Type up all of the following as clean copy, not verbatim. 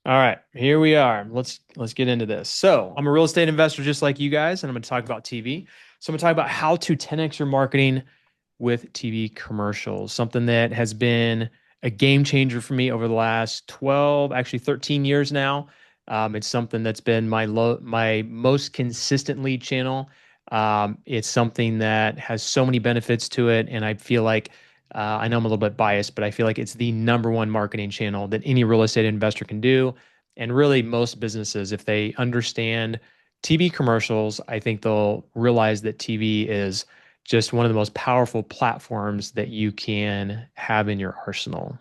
All right, here we are. Let's get into this. So, I'm a real estate investor just like you guys, and I'm going to talk about TV. So, I'm going to talk about how to 10x your marketing with TV commercials, something that has been a game changer for me over the last 12, actually 13 years now. It's something that's been my most consistent lead channel. It's something that has so many benefits to it, and I feel like I know I'm a little bit biased, but I feel like it's the number one marketing channel that any real estate investor can do. And really, most businesses, if they understand TV commercials, I think they'll realize that TV is just one of the most powerful platforms that you can have in your arsenal.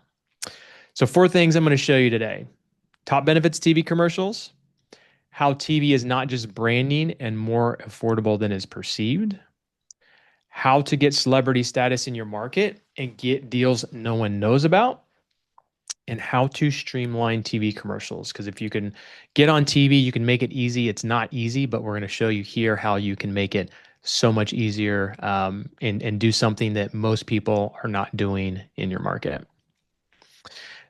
So, four things I'm going to show you today: top benefits TV commercials, how TV is not just branding and more affordable than is perceived, how to get celebrity status in your market and get deals no one knows about, and how to streamline TV commercials. Because if you can get on TV, you can make it easy. It's not easy, but we're going to show you here how you can make it so much easier and do something that most people are not doing in your market.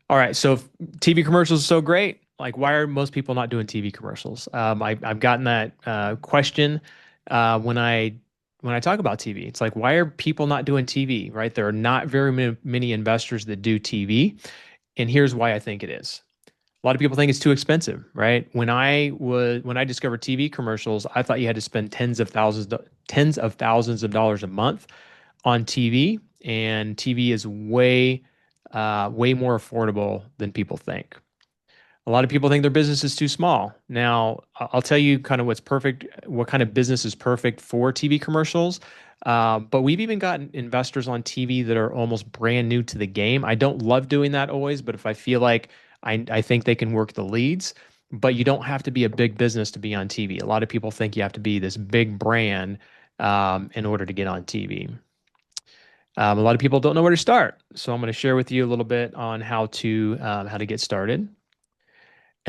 All right, so if TV commercials are so great. Like, why are most people not doing TV commercials? I've gotten that question when I talk about TV. It's like, why are people not doing TV? Right? There are not very many investors that do TV, and here's why I think it is. A lot of people think it's too expensive, right? When I discovered TV commercials, I thought you had to spend tens of thousands of dollars a month on TV, and TV is way more affordable than people think. A lot of people think their business is too small. Now, I'll tell you kind of what kind of business is perfect for TV commercials. But we've even gotten investors on TV that are almost brand new to the game. I don't love doing that always, but if I feel like I think they can work the leads, but you don't have to be a big business to be on TV. A lot of people think you have to be this big brand in order to get on TV. A lot of people don't know where to start, so I'm going to share with you a little bit on how to get started.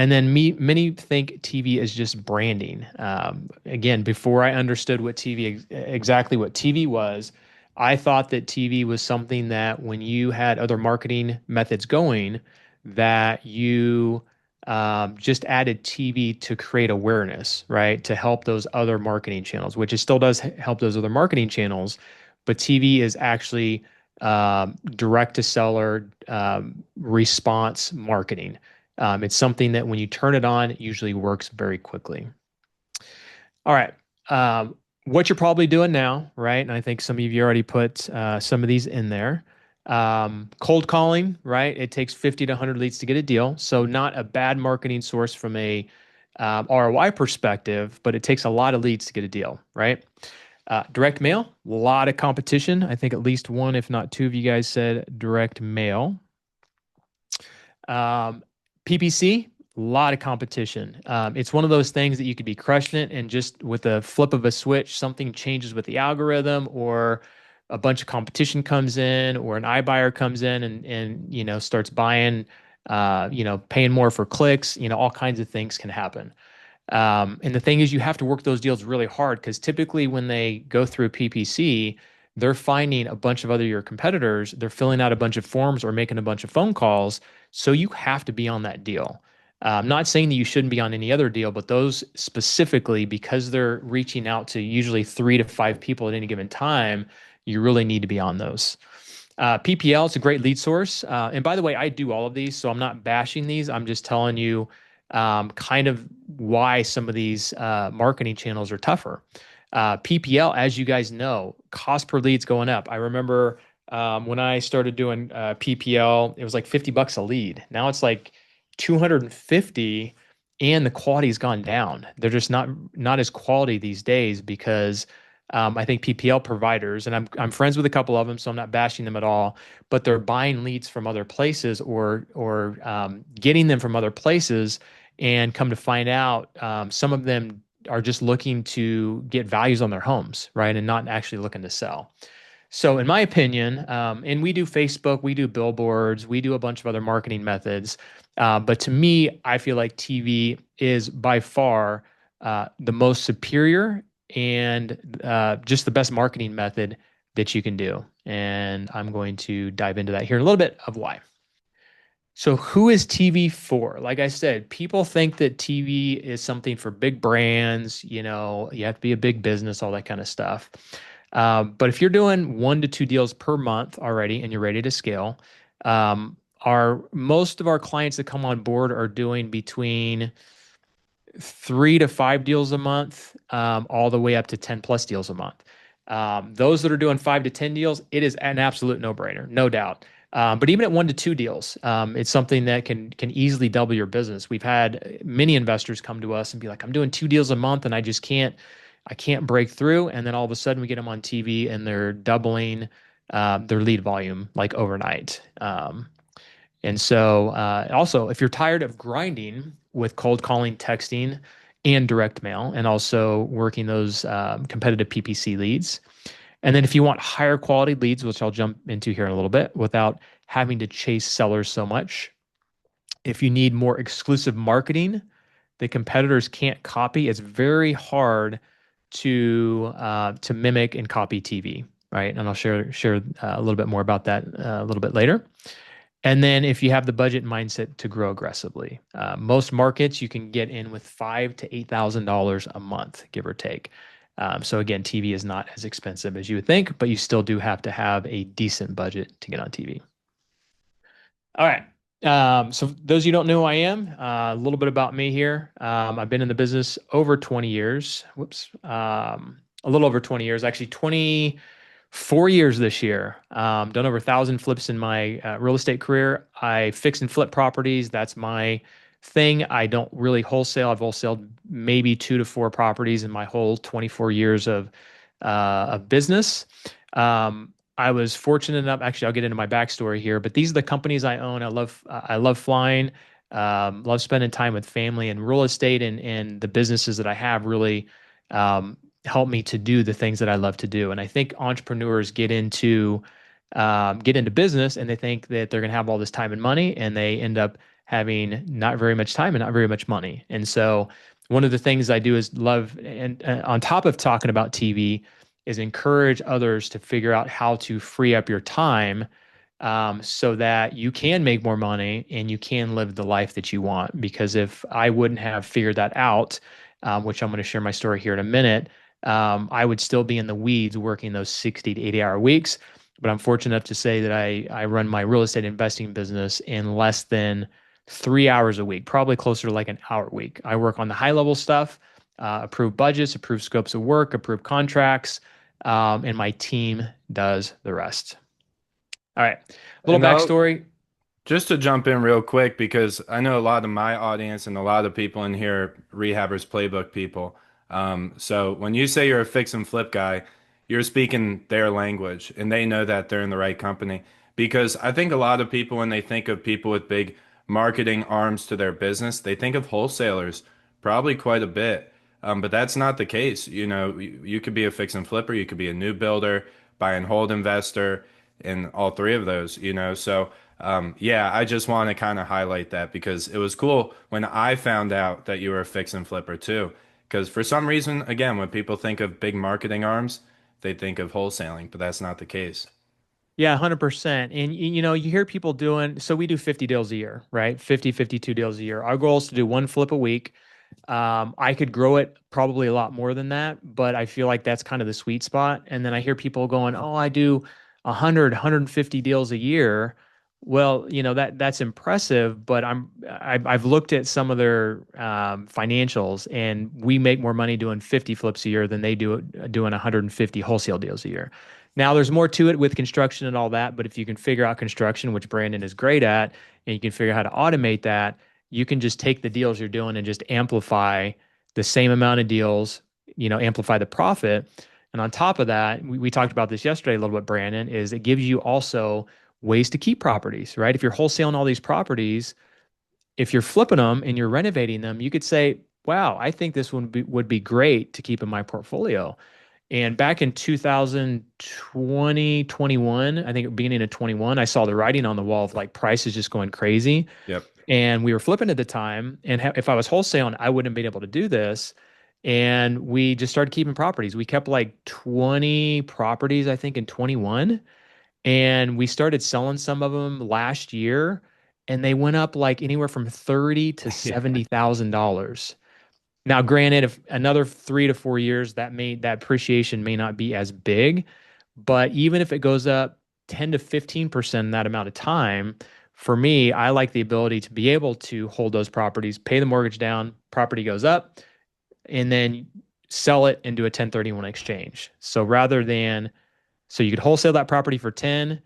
And then many think TV is just branding. Again, before I understood exactly what TV was, I thought that TV was something that when you had other marketing methods going, that you just added TV to create awareness, right? To help those other marketing channels, which it still does help those other marketing channels, but TV is actually direct to seller response marketing. It's something that when you turn it on, it usually works very quickly. All right. What you're probably doing now, right? And I think some of you already put some of these in there. Cold calling, right? It takes 50 to 100 leads to get a deal. So, not a bad marketing source from a ROI perspective, but it takes a lot of leads to get a deal, right? Direct mail, a lot of competition. I think at least one, if not two of you guys said direct mail. Um, PPC, a lot of competition. It's one of those things that you could be crushing it, and just with a flip of a switch, something changes with the algorithm, or a bunch of competition comes in, or an iBuyer comes in and starts buying, paying more for clicks. All kinds of things can happen. And the thing is, you have to work those deals really hard because typically when they go through PPC, they're finding a bunch of other your competitors. They're filling out a bunch of forms or making a bunch of phone calls. So you have to be on that deal. I'm not saying that you shouldn't be on any other deal, but those specifically, because they're reaching out to usually 3 to 5 people at any given time, you really need to be on those. PPL is a great lead source. And by the way, I do all of these, so I'm not bashing these. I'm just telling you kind of why some of these marketing channels are tougher. PPL, as you guys know, cost per lead's going up. I remember when I started doing PPL, it was like $50 a lead. Now it's like 250, and the quality's gone down. They're just not as quality these days because I think PPL providers, and I'm friends with a couple of them, so I'm not bashing them at all, but they're buying leads from other places or getting them from other places, and come to find out, some of them are just looking to get values on their homes, right, and not actually looking to sell. So, in my opinion, and we do Facebook, we do billboards, we do a bunch of other marketing methods. But to me, I feel like TV is by far the most superior and just the best marketing method that you can do. And I'm going to dive into that here in a little bit of why. So who is TV for? Like I said, people think that TV is something for big brands, you have to be a big business, all that kind of stuff. But if you're doing 1 to 2 deals per month already and you're ready to scale, our most of our clients that come on board are doing between 3 to 5 deals a month, all the way up to 10 plus deals a month. Those that are doing 5 to 10 deals, it is an absolute no-brainer, no doubt. But even at 1 to 2 deals, it's something that can easily double your business. We've had many investors come to us and be like, "I'm doing 2 deals a month, and I can't break through." And then all of a sudden, we get them on TV, and they're doubling their lead volume like overnight. And so, also, if you're tired of grinding with cold calling, texting, and direct mail, and also working those competitive PPC leads, and then if you want higher quality leads, which I'll jump into here in a little bit, without having to chase sellers so much, if you need more exclusive marketing that competitors can't copy, it's very hard to mimic and copy TV, right? And I'll share a little bit more about that a little bit later. And then if you have the budget mindset to grow aggressively, most markets you can get in with $5,000 to $8,000 a month, give or take. So again, TV is not as expensive as you would think, but you still do have to have a decent budget to get on TV. All right. So those of you who don't know who I am, a little bit about me here. I've been in the business over 20 years. Whoops. A little over 20 years, actually 24 years this year. Done over 1,000 flips in my real estate career. I fix and flip properties. That's my thing. I don't really wholesale. I've wholesaled maybe 2 to 4 properties in my whole 24 years of business. I was fortunate enough. Actually, I'll get into my backstory here, but these are the companies I own. I love flying. Love spending time with family, and real estate and the businesses that I have really help me to do the things that I love to do. And I think entrepreneurs get into business and they think that they're going to have all this time and money, and they end up having not very much time and not very much money. And so one of the things I do is love, and on top of talking about TV, is encourage others to figure out how to free up your time, so that you can make more money and you can live the life that you want. Because if I wouldn't have figured that out, which I'm going to share my story here in a minute, I would still be in the weeds working those 60 to 80 hour weeks. But I'm fortunate enough to say that I run my real estate investing business in less than 3 hours a week, probably closer to like an hour a week. I work on the high level stuff, approve budgets, approve scopes of work, approve contracts, and my team does the rest. All right, a little And I'll backstory. just to jump in real quick because I know a lot of my audience and a lot of people in here, rehabbers, playbook people. So when you say you're a fix and flip guy, you're speaking their language and they know that they're in the right company. Because I think a lot of people, when they think of people with big marketing arms to their business, they think of wholesalers probably quite a bit. But that's not the case. You know, you could be a fix and flipper, you could be a new builder, buy and hold investor, and all three of those, you know. So yeah, I just want to kind of highlight that because it was cool when I found out that you were a fix and flipper too. Because for some reason, again, when people think of big marketing arms, they think of wholesaling, but that's not the case. Yeah, 100%. And you hear people doing, so we do 50 deals a year, right? 50, 52 deals a year. Our goal is to do 1 flip a week. I could grow it probably a lot more than that, but I feel like that's kind of the sweet spot. And then I hear people going, "Oh, I do 100, 150 deals a year." Well, that's impressive, but I've looked at some of their financials, and we make more money doing 50 flips a year than they do doing 150 wholesale deals a year. Now, there's more to it with construction and all that, but if you can figure out construction, which Brandon is great at, and you can figure out how to automate that, you can just take the deals you're doing and just amplify the same amount of deals, amplify the profit. And on top of that, we talked about this yesterday a little bit, Brandon, is it gives you also ways to keep properties, right? If you're wholesaling all these properties, if you're flipping them and you're renovating them, you could say, wow, I think this would be great to keep in my portfolio. And back in 2020, 21, I think beginning of 21, I saw the writing on the wall of like prices just going crazy. Yep. And we were flipping at the time. And if I was wholesaling, I wouldn't have been able to do this. And we just started keeping properties. We kept like 20 properties, I think, in 21. And we started selling some of them last year. and they went up like anywhere from 30 to Yeah. $70,000. Now, granted, if another 3 to 4 years, that appreciation may not be as big, but even if it goes up 10 to 15% in that amount of time, for me, I like the ability to be able to hold those properties, pay the mortgage down, property goes up, and then sell it and do a 1031 exchange. So you could wholesale that property for 10,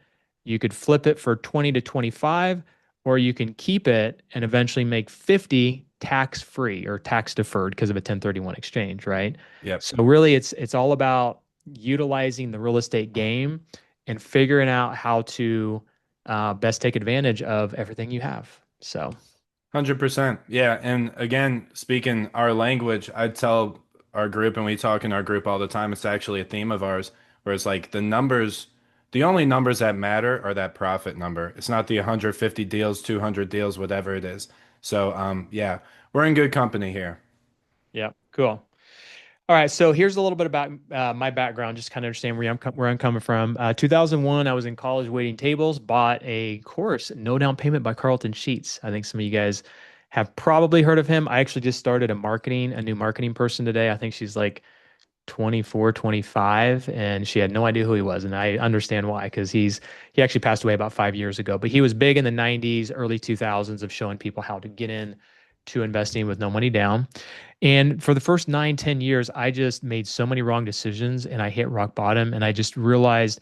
you could flip it for 20 to 25, or you can keep it and eventually make 50 tax free or tax deferred because of a 1031 exchange, right? Yep. So really it's all about utilizing the real estate game and figuring out how to best take advantage of everything you have. So 100%. Yeah. And again, speaking our language, I tell our group, and we talk in our group all the time, it's actually a theme of ours, where it's like the only numbers that matter are that profit number. It's not the 150 deals, 200 deals, whatever it is. So, yeah, we're in good company here. yeah, cool. All right, so here's a little bit about my background, just kind of understand where I'm coming from. 2001, I was in college waiting tables, bought a course, No Down Payment by Carlton Sheets. I think some of you guys have probably heard of him. I actually just started a new marketing person today. I think she's like 24, 25, and she had no idea who he was. And I understand why, because he actually passed away about 5 years ago. But he was big in the 90s, early 2000s of showing people how to get in to investing with no money down. And for the first 9, 10 years, I just made so many wrong decisions and I hit rock bottom. And I just realized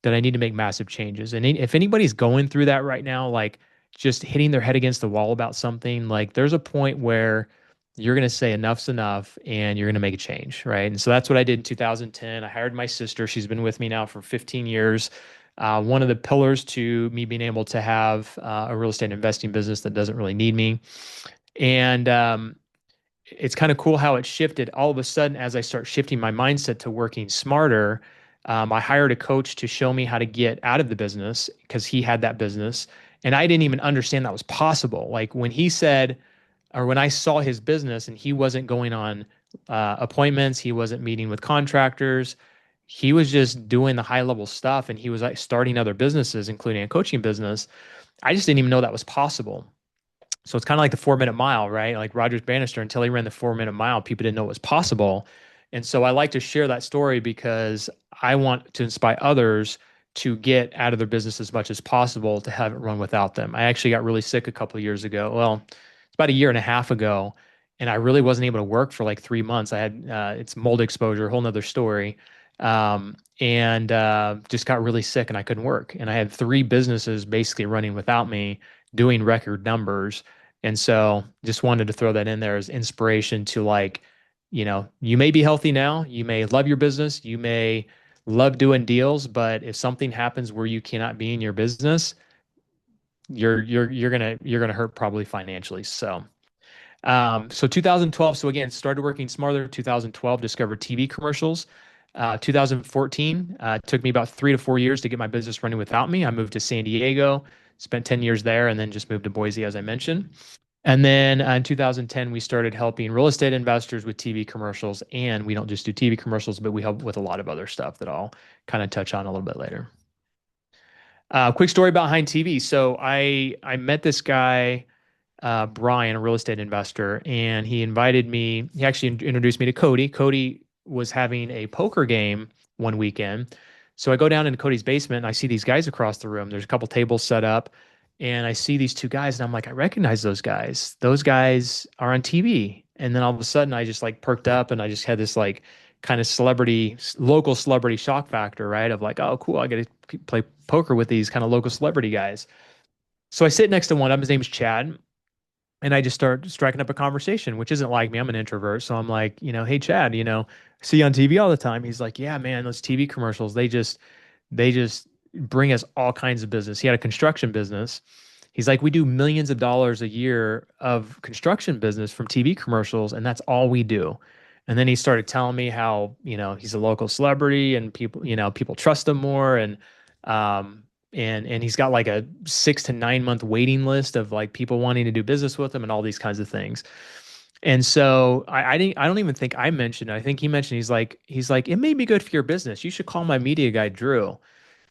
that I need to make massive changes. And if anybody's going through that right now, like just hitting their head against the wall about something, like there's a point where you're going to say enough's enough and you're going to make a change, right? And so that's what I did in 2010. I hired my sister. She's been with me now for 15 years. One of the pillars to me being able to have a real estate investing business that doesn't really need me. And it's kind of cool how it shifted. All of a sudden, as I start shifting my mindset to working smarter, I hired a coach to show me how to get out of the business because he had that business. And I didn't even understand that was possible. Like when he said, or when I saw his business and he wasn't going on appointments, he wasn't meeting with contractors, he was just doing the high level stuff and he was like starting other businesses, including a coaching business. I just didn't even know that was possible. So it's kind of like the 4 minute mile, right? Like Rogers Bannister, until he ran the 4 minute mile, people didn't know it was possible. And so I like to share that story because I want to inspire others to get out of their business as much as possible to have it run without them. I actually got really sick a couple of years ago. Well, it's about a year and a half ago, and I really wasn't able to work for like 3 months. I had it's mold exposure, a whole nother story. And just got really sick and I couldn't work. And I had three businesses basically running without me, doing record numbers. And so just wanted to throw that in there as inspiration to like, you may be healthy now, you may love your business, you may love doing deals, but if something happens where you cannot be in your business, you're gonna hurt probably financially. So 2012. So again, started working smarter. 2012, discovered TV commercials. 2014 took me about 3 to 4 years to get my business running without me. I moved to San Diego, spent 10 years there, and then just moved to Boise, as I mentioned. And then in 2010, we started helping real estate investors with TV commercials. And we don't just do TV commercials, but we help with a lot of other stuff that I'll kind of touch on a little bit later. Quick story behind TV. So I met this guy, Brian, a real estate investor, and he invited me. He actually introduced me to Cody. Cody was having a poker game one weekend. So I go down into Cody's basement and I see these guys across the room. There's a couple tables set up, and I see these two guys, and I'm like, I recognize those guys. Those guys are on TV. And then all of a sudden, I just like perked up, and I just had this like kind of local celebrity shock factor, right? Of like, oh, cool, I get to play poker with these kind of local celebrity guys. So I sit next to one of them. His name's Chad, and I just start striking up a conversation, which isn't like me. I'm an introvert. So I'm like, hey, Chad, I see you on TV all the time. He's like, yeah, man, those TV commercials, they just bring us all kinds of business. He had a construction business. He's like, we do millions of dollars a year of construction business from TV commercials, and that's all we do. And then he started telling me how, he's a local celebrity and people trust him more. And he's got like a 6 to 9 month waiting list of like people wanting to do business with him and all these kinds of things. And so I don't even think I mentioned it. I think he mentioned, he's like, it may be good for your business. You should call my media guy, Drew.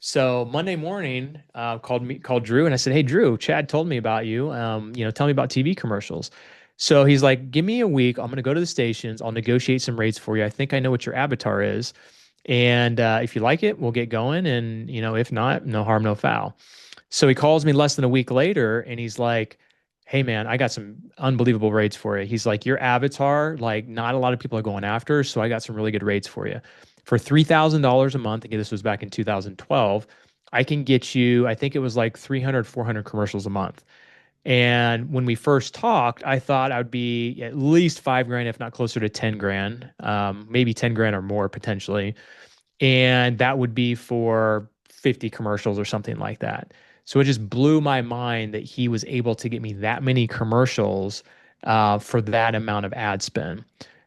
So Monday morning, called Drew, and I said, "Hey, Drew, Chad told me about you. Tell me about TV commercials." So he's like, "Give me a week. I'm going to go to the stations. I'll negotiate some rates for you. I think I know what your avatar is, and if you like it, we'll get going. And if not, no harm, no foul." So he calls me less than a week later, and he's like, "Hey, man, I got some unbelievable rates for you." He's like, "Your avatar, like, not a lot of people are going after, so I got some really good rates for you. For $3,000 a month, again, this was back in 2012, I can get you, I think it was like 300, 400 commercials a month." And when we first talked, I thought I would be at least 5 grand, if not closer to 10 grand, maybe 10 grand or more potentially. And that would be for 50 commercials or something like that. So it just blew my mind that he was able to get me that many commercials for that amount of ad spend.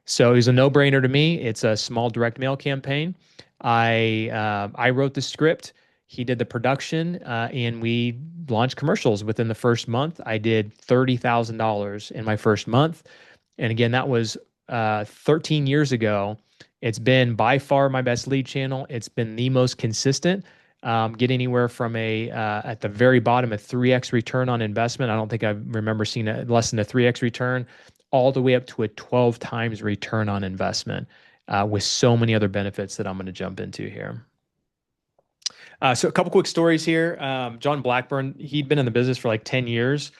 So it was a no-brainer to me. It's a small direct mail campaign. I wrote the script. He did the production, and we launched commercials within the first month. I did $30,000 in my first month, and again, that was 13 years ago. It's been by far my best lead channel. It's been the most consistent. Get anywhere from at the very bottom, a 3x return on investment. I don't think I remember seeing less than a 3x return, all the way up to a 12 times return on investment, with so many other benefits that I'm going to jump into here. So a couple quick stories here. John Blackburn, he'd been in the business for like 10 years,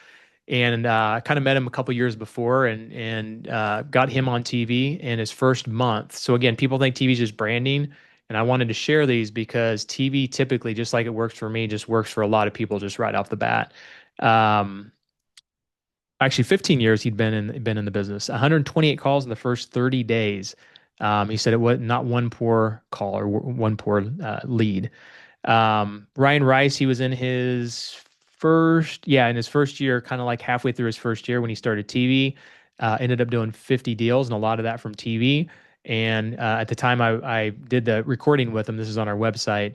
and I kind of met him a couple years before, and got him on TV in his first month. So again, people think TV is just branding, and I wanted to share these because TV typically, just like it works for me, just works for a lot of people just right off the bat. Um, Actually, 15 years he'd been in the business. 128 calls in the first 30 days. He said it was not one poor call or one poor lead. Ryan Rice, he was in his first year, kind of like halfway through his first year when he started TV, ended up doing 50 deals, and a lot of that from TV. And at the time I did the recording with him, this is on our website.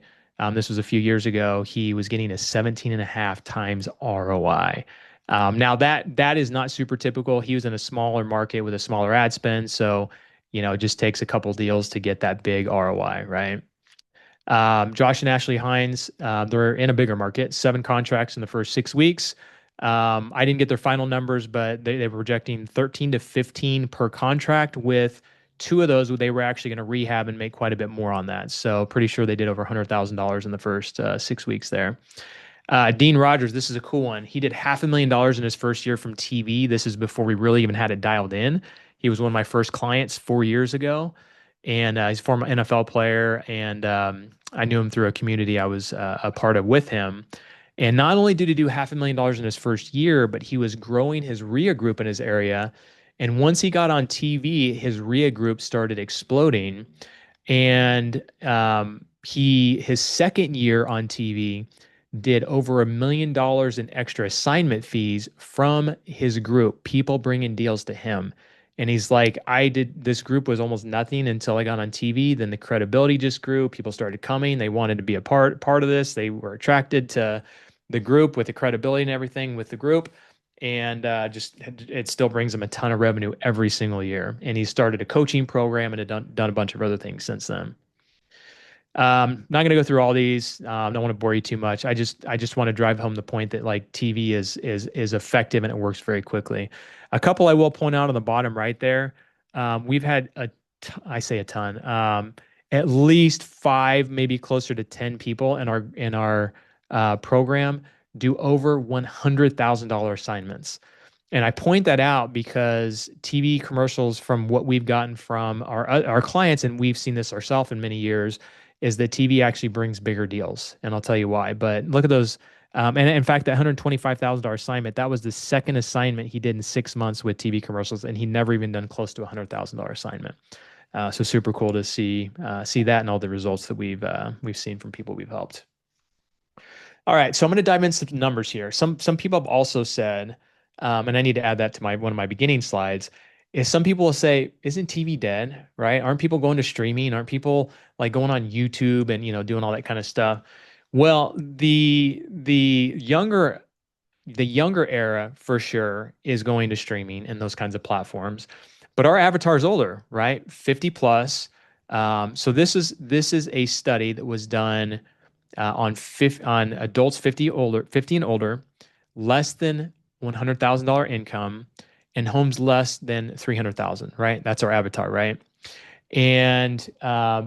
This was a few years ago. He was getting a 17 and a half times ROI. Now that is not super typical. He was in a smaller market with a smaller ad spend. So, it just takes a couple deals to get that big ROI, right? Josh and Ashley Hines, they're in a bigger market, 7 contracts in the first 6 weeks. I didn't get their final numbers, but they were projecting 13 to 15 per contract, with two of those they were actually going to rehab and make quite a bit more on that. So pretty sure they did over $100,000 in the first 6 weeks there. Dean Rogers, this is a cool one. He did $500,000 in his first year from TV. This is before we really even had it dialed in. He was one of my first clients 4 years ago, and he's a former NFL player. And I knew him through a community I was a part of with him. And not only did he do $500,000 in his first year, but he was growing his RIA group in his area. And once he got on TV, his RIA group started exploding. And his second year on TV did over $1 million in extra assignment fees from his group, people bringing deals to him. And he's like, this group was almost nothing until I got on TV. Then the credibility just grew. People started coming. They wanted to be a part of this. They were attracted to the group with the credibility and everything with the group. And just it still brings him a ton of revenue every single year. And he started a coaching program and had done a bunch of other things since then. Not going to go through all these. Don't want to bore you too much. I just want to drive home the point that like TV is effective and it works very quickly. A couple I will point out on the bottom right there. We've had I say a ton, at least five, maybe closer to 10 people in our program do over $100,000 assignments. And I point that out because TV commercials, from what we've gotten from our clients, and we've seen this ourselves in many years, is that TV actually brings bigger deals. And I'll tell you why. But look at those. And in fact, that $125,000 assignment, that was the second assignment he did in 6 months with TV commercials, and he never even done close to a $100,000 assignment. So super cool to see that and all the results that we've seen from people we've helped. All right, so I'm going to dive into some numbers here. Some people have also said, and I need to add that to one of my beginning slides, is some people will say, "Isn't TV dead? Right? Aren't people going to streaming? Aren't people like going on YouTube and doing all that kind of stuff?" Well, the younger era for sure is going to streaming and those kinds of platforms, but our avatar is older, right? 50 plus. So this is a study that was done on adults 50 and older, less than $100,000 income, and homes less than 300,000. Right, that's our avatar, right? And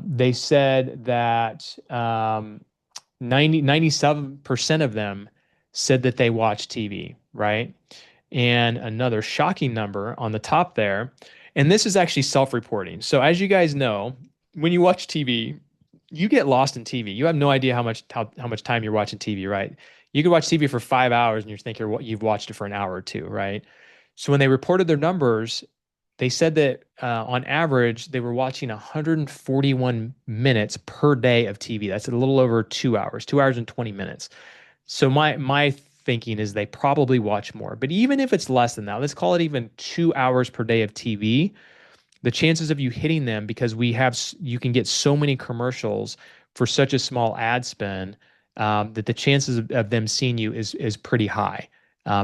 they said that 97% of them said that they watch TV, right? And another shocking number on the top there, and this is actually self-reporting. So as you guys know, when you watch TV, you get lost in TV. You have no idea how much time you're watching TV, right? You could watch TV for 5 hours and you think you've watched it for an hour or two, right? So when they reported their numbers, they said that on average they were watching 141 minutes per day of TV. That's a little over 2 hours, 2 hours and 20 minutes. So my thinking is they probably watch more. But even if it's less than that, let's call it even 2 hours per day of TV, the chances of you hitting them, because you can get so many commercials for such a small ad spend, that the chances of them seeing you is pretty high,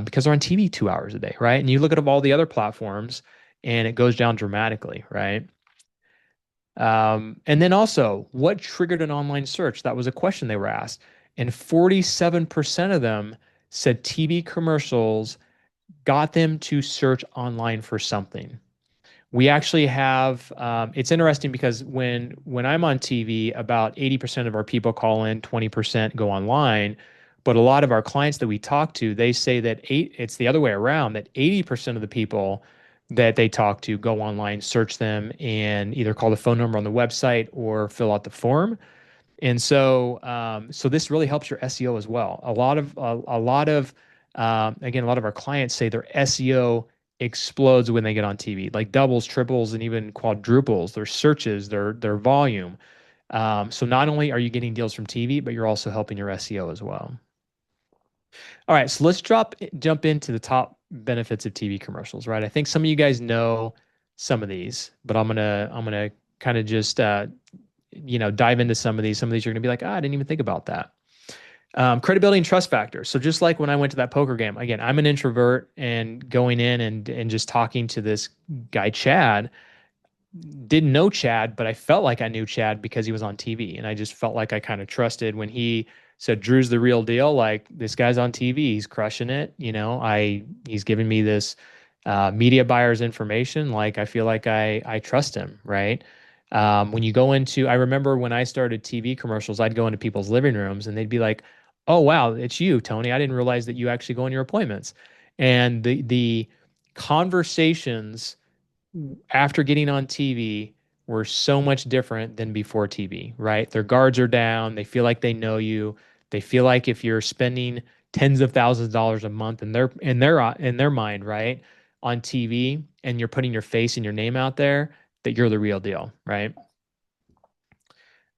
because they're on TV 2 hours a day, right? And you look at all the other platforms, and it goes down dramatically, right? And then also, what triggered an online search? That was a question they were asked, and 47% of them said TV commercials got them to search online for something. We actually have, it's interesting because when I'm on TV, about 80% of our people call in, 20% go online. But a lot of our clients that we talk to, they say that it's the other way around, that 80% of the people that they talk to go online, search them, and either call the phone number on the website or fill out the form. And so this really helps your SEO as well. Again, a lot of our clients say their SEO explodes when they get on TV, like doubles, triples, and even quadruples their searches, their volume. So not only are you getting deals from TV, but you're also helping your SEO as well. All right, so let's jump into the top benefits of TV commercials, right? I think some of you guys know some of these, but I'm gonna kind of just dive into some of these. Some of these you're gonna be like, I didn't even think about that. Credibility and trust factor. So just like when I went to that poker game, again, I'm an introvert, and going in and just talking to this guy Chad, didn't know Chad, but I felt like I knew Chad because he was on TV. And I just felt like I kind of trusted when he said, Drew's the real deal. Like, this guy's on TV, he's crushing it. He's giving me this media buyer's information. Like, I feel like I trust him, right? When you go into, I remember when I started TV commercials, I'd go into people's living rooms and they'd be like, "Oh, wow, it's you, Tony. I didn't realize that you actually go on your appointments." And the conversations after getting on TV were so much different than before TV, right? Their guards are down. They feel like they know you. They feel like if you're spending tens of thousands of dollars a month in their mind, right, on TV, and you're putting your face and your name out there, that you're the real deal, right?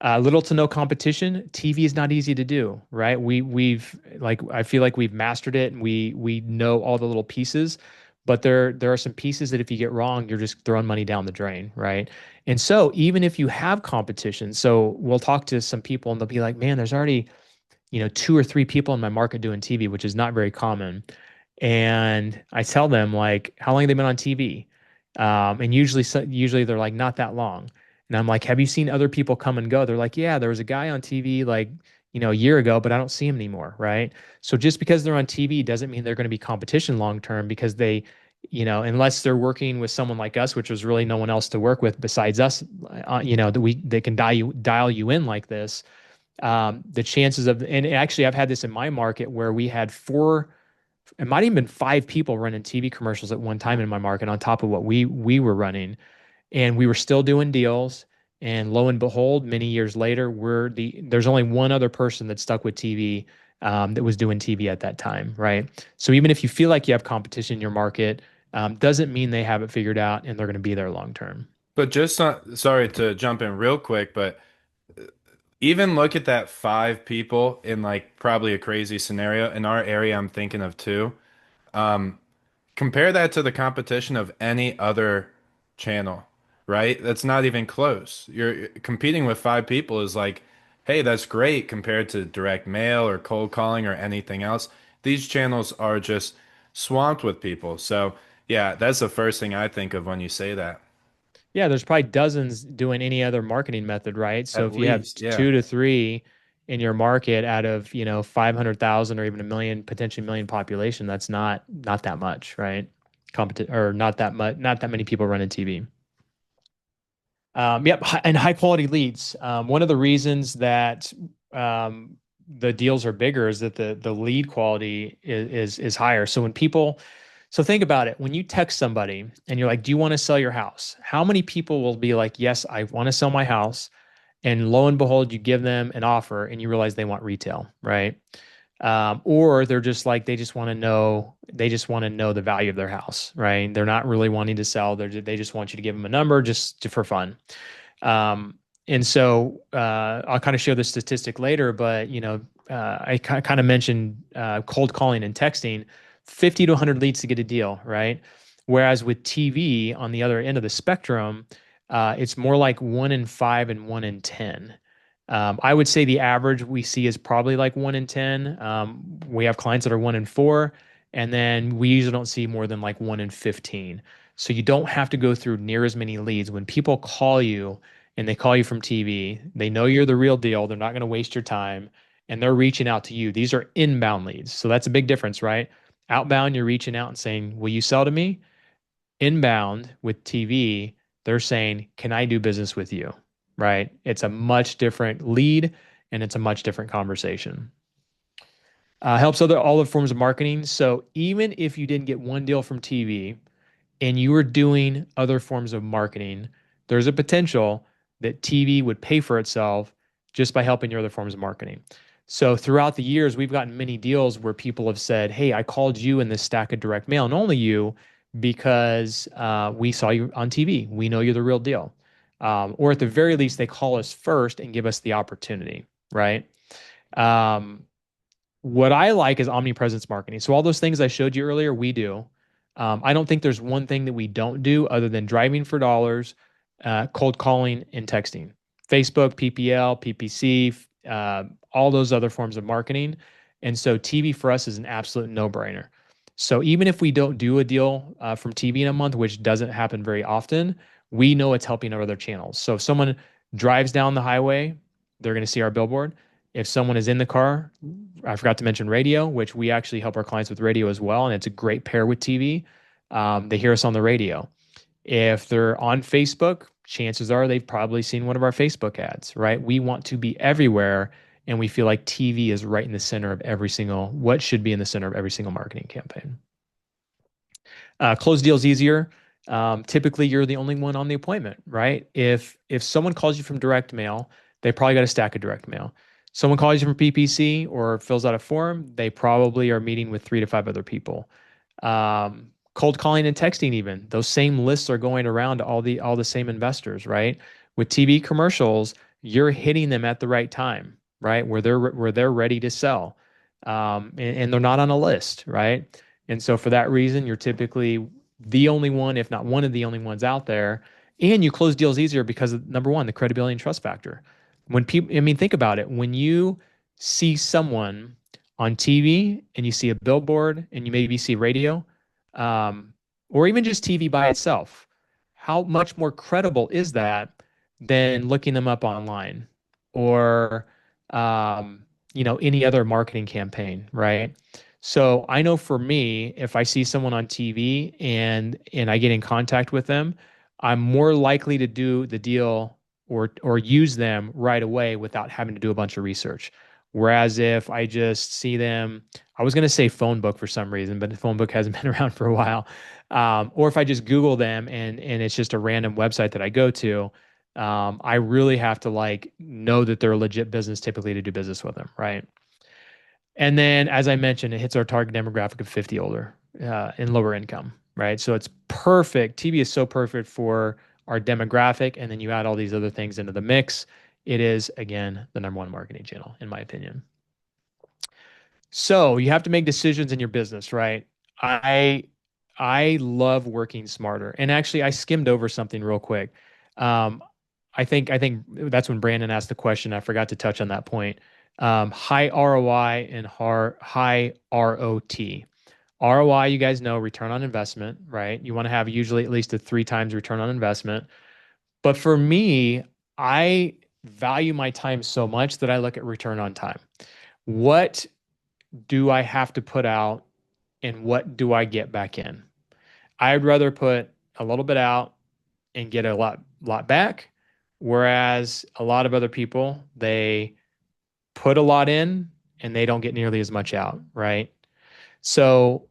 Little to no competition. TV is not easy to do, right? We've like I feel like we've mastered it, and we know all the little pieces, but there are some pieces that if you get wrong, you're just throwing money down the drain, right? And so even if you have competition, so we'll talk to some people and they'll be like, "Man, there's already, two or three people in my market doing TV," which is not very common. And I tell them, like, how long have they been on TV? And usually they're like, not that long. And I'm like, have you seen other people come and go? They're like, yeah, there was a guy on TV like, a year ago, but I don't see him anymore, right? So just because they're on TV doesn't mean they're going to be competition long term, because unless they're working with someone like us, which was really no one else to work with besides us, they can dial you in like this. The chances of, and actually I've had this in my market where we had four, it might even been five people running TV commercials at one time in my market on top of what we were running, and we were still doing deals. And lo and behold, many years later, there's only one other person that stuck with TV, that was doing TV at that time, right? So even if you feel like you have competition in your market, doesn't mean they have it figured out and they're going to be there long term. But just sorry to jump in real quick, but even look at that five people in like probably a crazy scenario in our area I'm thinking of too. Um, Compare that to the competition of any other channel, right? That's not even close. You're competing with five people is like, hey, that's great compared to direct mail or cold calling or anything else. These channels are just swamped with people. So, yeah, that's the first thing I think of when you say that. Yeah, there's probably dozens doing any other marketing method, right? So At if you have least, yeah. two to three, in your market out of, 500,000 or even a million, potentially million population, that's not that much, right? Or not that much, not that many people running TV. Yep, and high quality leads. One of the reasons that the deals are bigger is that the lead quality is higher. So think about it. When you text somebody and you're like, "Do you want to sell your house?" How many people will be like, "Yes, I want to sell my house," and lo and behold, you give them an offer and you realize they want retail, right? Or they're just like they just want to know the value of their house, right? They're not really wanting to sell. They just want you to give them a number for fun. And so I'll kind of share the statistic later, but I kind of mentioned cold calling and texting, 50 to 100 leads to get a deal, right? Whereas with TV on the other end of the spectrum, it's more like 1 in 5 and 1 in 10. I would say the average we see is probably like 1 in 10. We have clients that are 1 in 4, and then we usually don't see more than like 1 in 15. So you don't have to go through near as many leads. When people call you and they call you from TV, they know you're the real deal. They're not going to waste your time, and they're reaching out to you. These are inbound leads. So that's a big difference, right? Outbound, you're reaching out and saying, "Will you sell to me?" Inbound with TV, they're saying, "Can I do business with you?" Right? It's a much different lead and it's a much different conversation. Helps all the forms of marketing. So even if you didn't get one deal from TV, and you were doing other forms of marketing, there's a potential that TV would pay for itself just by helping your other forms of marketing. So throughout the years, we've gotten many deals where people have said, "Hey, I called you in this stack of direct mail, and only you, because we saw you on TV. We know you're the real deal." Or at the very least, they call us first and give us the opportunity, right? Um, what I like is omnipresence marketing. So all those things I showed you earlier, we do. I don't think there's one thing that we don't do other than driving for dollars, cold calling, and texting. Facebook, PPL, PPC, all those other forms of marketing. And so TV for us is an absolute no-brainer. So even if we don't do a deal from TV in a month, which doesn't happen very often, we know it's helping our other channels. So if someone drives down the highway, they're going to see our billboard. If someone is in the car, I forgot to mention radio, which we actually help our clients with radio as well, and it's a great pair with TV. They hear us on the radio. If they're on Facebook, chances are they've probably seen one of our Facebook ads, right? We want to be everywhere, and we feel like TV is right in the center of what should be in the center of every single marketing campaign. Close deals easier. Typically, you're the only one on the appointment, right? If someone calls you from direct mail, they probably got a stack of direct mail. Someone calls you from PPC or fills out a form, they probably are meeting with 3 to 5 other people. Cold calling and texting, even those same lists are going around to all the same investors, right? With TV commercials, you're hitting them at the right time, right? Where they're ready to sell, and they're not on a list, right? And so for that reason, you're typically the only one, if not one of the only ones out there. And you close deals easier because of, number one, the credibility and trust factor. When people, I mean, think about it. When you see someone on TV and you see a billboard and you maybe see radio, um, or even just TV by itself, how much more credible is that than looking them up online or, any other marketing campaign, right? So I know for me, if I see someone on TV and I get in contact with them, I'm more likely to do the deal or use them right away without having to do a bunch of research. Whereas if I just see them, I was going to say phone book for some reason, but the phone book hasn't been around for a while. Or if I just Google them and it's just a random website that I go to, I really have to like know that they're a legit business typically to do business with them, right? And then, as I mentioned, it hits our target demographic of 50 older and lower income, right? So it's perfect. TV is so perfect for our demographic. And then you add all these other things into the mix. It is, again, the number one marketing channel, in my opinion. So you have to make decisions in your business, right? I I love working smarter. And actually, I skimmed over something real quick. Um, I think that's when Brandon asked the question. I forgot to touch on that point. High ROI and high ROT. ROI, you guys know, return on investment, right? You want to have usually at least a 3 times return on investment. But for me, I value my time so much that I look at return on time. What do I have to put out and what do I get back in? I'd rather put a little bit out and get a lot back, whereas a lot of other people, they put a lot in and they don't get nearly as much out, right? So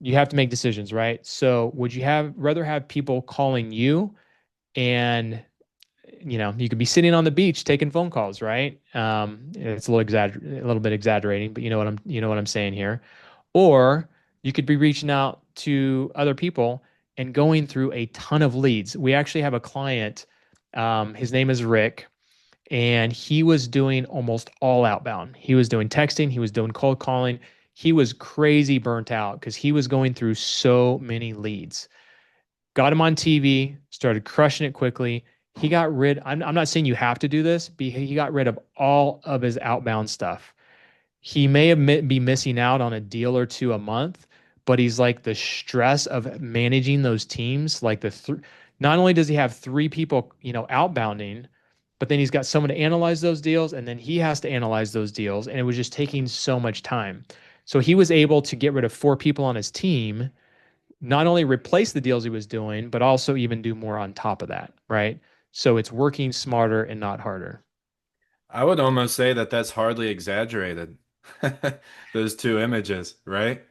you have to make decisions, right? So would you have rather have people calling you and you could be sitting on the beach taking phone calls, right? It's a little bit exaggerating, but you know what I'm saying here. Or you could be reaching out to other people and going through a ton of leads. We actually have a client. His name is Rick, and he was doing almost all outbound. He was doing texting, he was doing cold calling. He was crazy burnt out because he was going through so many leads. Got him on TV, started crushing it quickly. He got rid, I'm not saying you have to do this, but he got rid of all of his outbound stuff. He may be missing out on a deal or two a month, but he's like the stress of managing those teams, like not only does he have three people, outbounding, but then he's got someone to analyze those deals and then he has to analyze those deals. And it was just taking so much time. So he was able to get rid of four people on his team, not only replace the deals he was doing, but also even do more on top of that, right? So it's working smarter and not harder. I would almost say that that's hardly exaggerated. Those two images, right?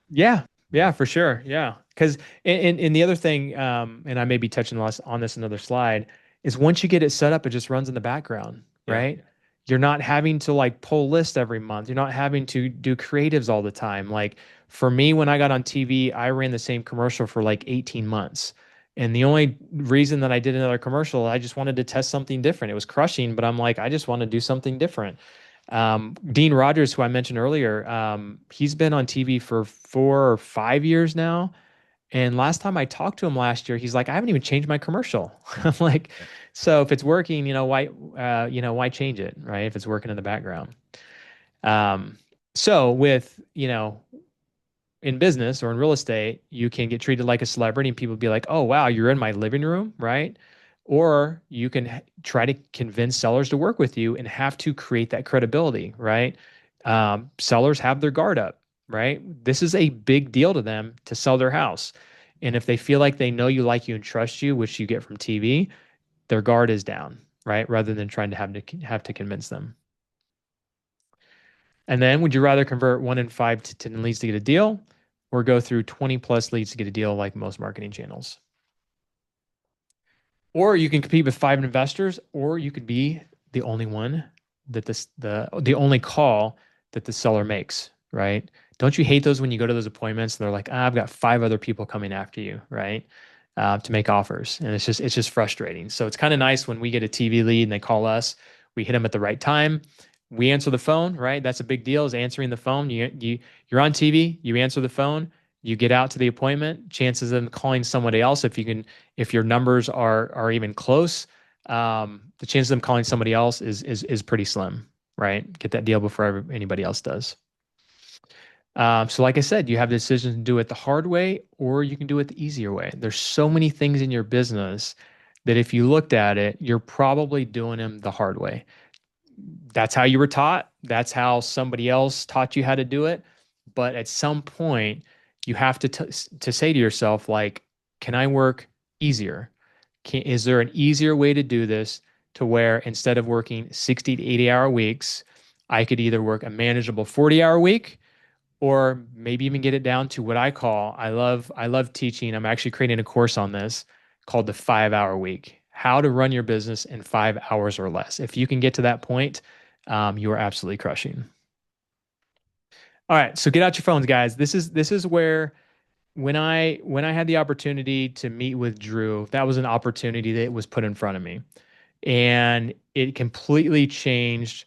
Yeah, yeah, for sure. Yeah, because and the other thing, and I may be touching on this another slide, is once you get it set up, it just runs in the background, Yeah. right? You're not having to like pull lists every month. You're not having to do creatives all the time. Like for me, when I got on TV, I ran the same commercial for like 18 months. And the only reason that I did another commercial, I just wanted to test something different. It was crushing, but I'm like, I just want to do something different. Dean Rogers, who I mentioned earlier, he's been on TV for 4 or 5 years now. And last time I talked to him last year, he's like, I haven't even changed my commercial. I'm like, so if it's working, why change it, right? If it's working in the background. Um, so with, in business or in real estate, you can get treated like a celebrity and people be like, oh, wow, you're in my living room, right? Or you can try to convince sellers to work with you and have to create that credibility, right? Sellers have their guard up, right? This is a big deal to them to sell their house. And if they feel like they know you, like you, and trust you, which you get from TV, their guard is down, right? Rather than trying to have to convince them. And then would you rather convert 1 in 5 to 10 leads to get a deal or go through 20 plus leads to get a deal like most marketing channels? Or you can compete with five investors, or you could be the only one that the only call that the seller makes, right? Don't you hate those when you go to those appointments and they're like, I've got five other people coming after you, right? To make offers. And it's just frustrating. So it's kind of nice when we get a TV lead and they call us, we hit them at the right time. We answer the phone, right? That's a big deal, is answering the phone. You're on TV, you answer the phone, you get out to the appointment. Chances of them calling somebody else, if your numbers are even close, the chance of them calling somebody else is pretty slim, right? Get that deal before anybody else does. So like I said, you have the decision to do it the hard way or you can do it the easier way. There's so many things in your business that if you looked at it, you're probably doing them the hard way. That's how you were taught. That's how somebody else taught you how to do it. But at some point, you have to say to yourself, like, can I work easier? Is there an easier way to do this to where instead of working 60 to 80-hour weeks, I could either work a manageable 40-hour week or maybe even get it down to what I love teaching. I'm actually creating a course on this called the 5-hour week, how to run your business in 5 hours or less. If you can get to that point, you are absolutely crushing. All right, so get out your phones, guys. This is where when I had the opportunity to meet with Drew, that was an opportunity that was put in front of me, and it completely changed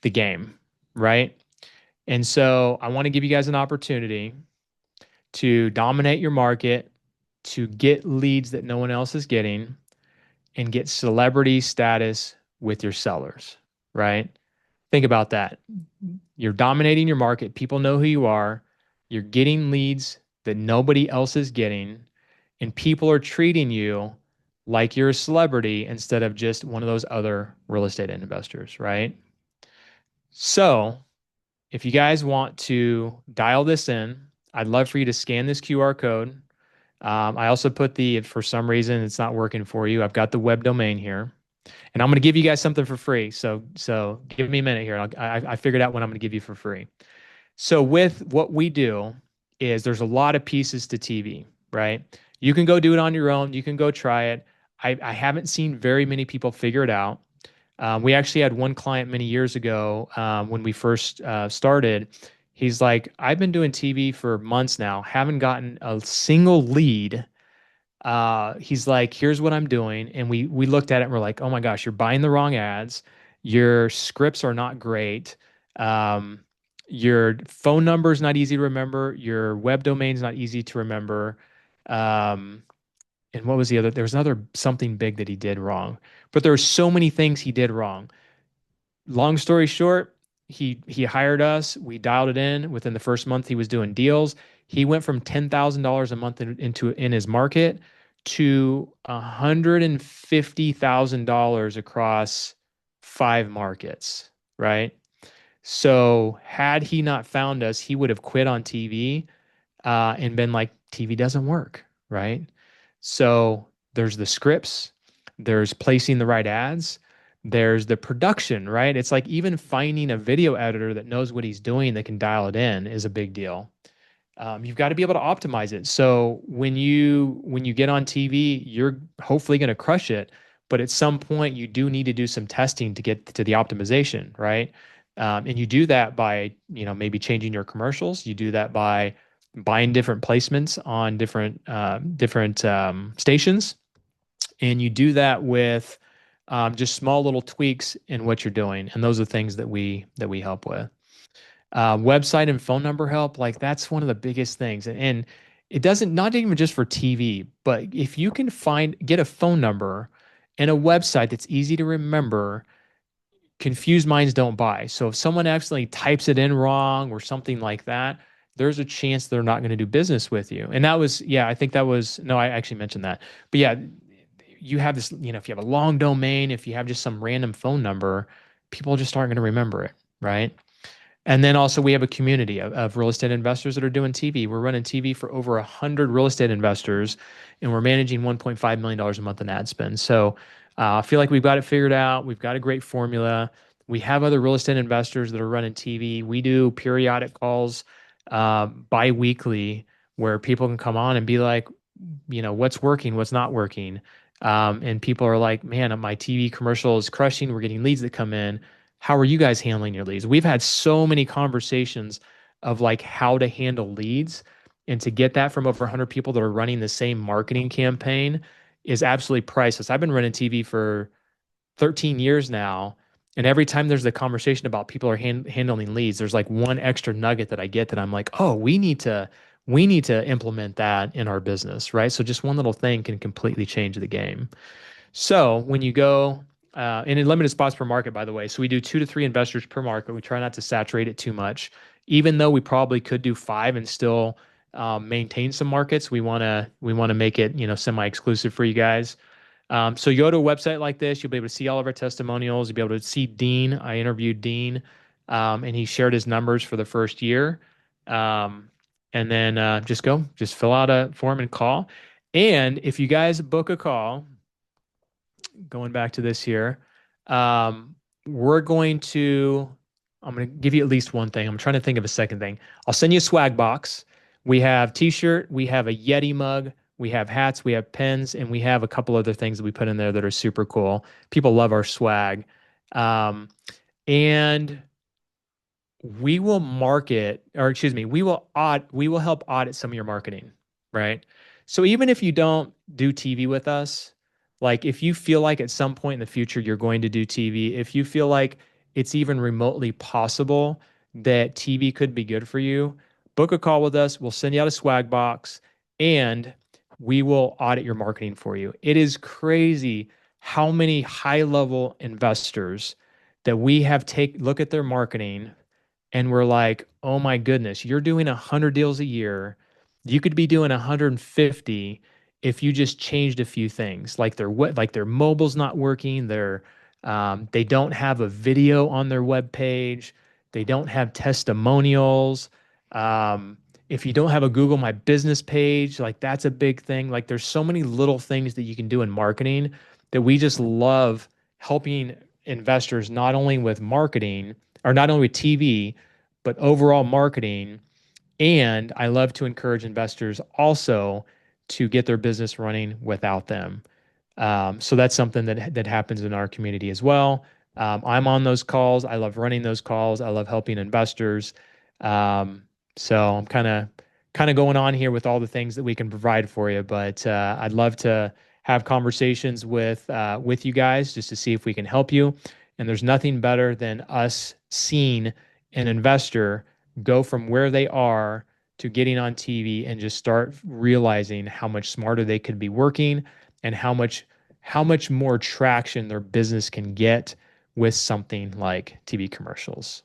the game, right? And so I want to give you guys an opportunity to dominate your market, to get leads that no one else is getting, and get celebrity status with your sellers, right? Think about that. You're dominating your market. People know who you are. You're getting leads that nobody else is getting, and people are treating you like you're a celebrity instead of just one of those other real estate investors, right? So, if you guys want to dial this in, I'd love for you to scan this QR code. I also put if for some reason it's not working for you, I've got the web domain here, and I'm going to give you guys something for free. So give me a minute here. I figured out what I'm going to give you for free. So with what we do is there's a lot of pieces to TV, right? You can go do it on your own. You can go try it. I haven't seen very many people figure it out. We actually had one client many years ago when we first started. He's like, I've been doing TV for months now, haven't gotten a single lead. He's like, here's what I'm doing. And we looked at it and we're like, oh my gosh, you're buying the wrong ads. Your scripts are not great. Um, your phone number is not easy to remember. Your web domain is not easy to remember. Um, and what was the other? There was another something big that he did wrong. But there were so many things he did wrong. Long story short, he hired us. We dialed it in. Within the first month, he was doing deals. He went from $10,000 a month in his market to $150,000 across 5 markets, right? So had he not found us, he would have quit on TV and been like, TV doesn't work, right? So there's the scripts, there's placing the right ads, there's the production, right? It's like even finding a video editor that knows what he's doing that can dial it in is a big deal. You've got to be able to optimize it. So when you get on TV, you're hopefully going to crush it, but at some point you do need to do some testing to get to the optimization, right? And you do that by maybe changing your commercials. You do that by buying different placements on different stations, and you do that with just small little tweaks in what you're doing. And those are things that we help with. Website and phone number help, like that's one of the biggest things. And it doesn't, not even just for TV, but if you can get a phone number and a website that's easy to remember, confused minds don't buy. So if someone accidentally types it in wrong or something like that, there's a chance they're not going to do business with you. And that was, yeah, I think that was, no, I actually mentioned that. But yeah, you have this, if you have a long domain, if you have just some random phone number, people just aren't going to remember it, right? And then also we have a community of real estate investors that are doing TV. We're running TV for over 100 real estate investors, and we're managing $1.5 million a month in ad spend. So I feel like we've got it figured out. We've got a great formula. We have other real estate investors that are running TV. We do periodic calls bi-weekly where people can come on and be like, what's working, what's not working. And people are like, man, my TV commercial is crushing. We're getting leads that come in. How are you guys handling your leads? We've had so many conversations of like how to handle leads, and to get that from over 100 people that are running the same marketing campaign is absolutely priceless. I've been running TV for 13 years now, and every time there's a conversation about people are handling leads, there's like one extra nugget that I get that I'm like, oh, we need to implement that in our business, right? So just one little thing can completely change the game. So when you go, and in limited spots per market, by the way, so we do 2 to 3 investors per market. We try not to saturate it too much, even though we probably could do 5 and still maintain some markets. We want to make it semi-exclusive for you guys. So you go to a website like this, you'll be able to see all of our testimonials. You'll be able to see Dean. I interviewed Dean, and he shared his numbers for the first year. Um, and then just fill out a form and call. And if you guys book a call, going back to this here, um, we're going to, I'm going to give you at least one thing. I'm trying to think of a second thing. I'll send you a swag box. We have t-shirt, we have a Yeti mug, we have hats, we have pens, and we have a couple other things that we put in there that are super cool. People love our swag. And we will market, or excuse me, we will help audit some of your marketing, right? So even if you don't do TV with us, like if you feel like at some point in the future you're going to do TV, if you feel like it's even remotely possible that TV could be good for you, book a call with us. We'll send you out a swag box, and we will audit your marketing for you. It is crazy how many high-level investors that we have look at their marketing, and we're like, oh my goodness, you're doing 100 deals a year. You could be doing 150, if you just changed a few things, like like their mobile's not working, they don't have a video on their web page, they don't have testimonials. Um, if you don't have a Google My Business page, like that's a big thing. Like there's so many little things that you can do in marketing that we just love helping investors not only with marketing or not only with TV, but overall marketing. And I love to encourage investors also to get their business running without them. So that's something that happens in our community as well. I'm on those calls. I love running those calls. I love helping investors. Um, so I'm kind of going on here with all the things that we can provide for you. But I'd love to have conversations with you guys just to see if we can help you. And there's nothing better than us seeing an investor go from where they are to getting on TV and just start realizing how much smarter they could be working and how much more traction their business can get with something like TV commercials.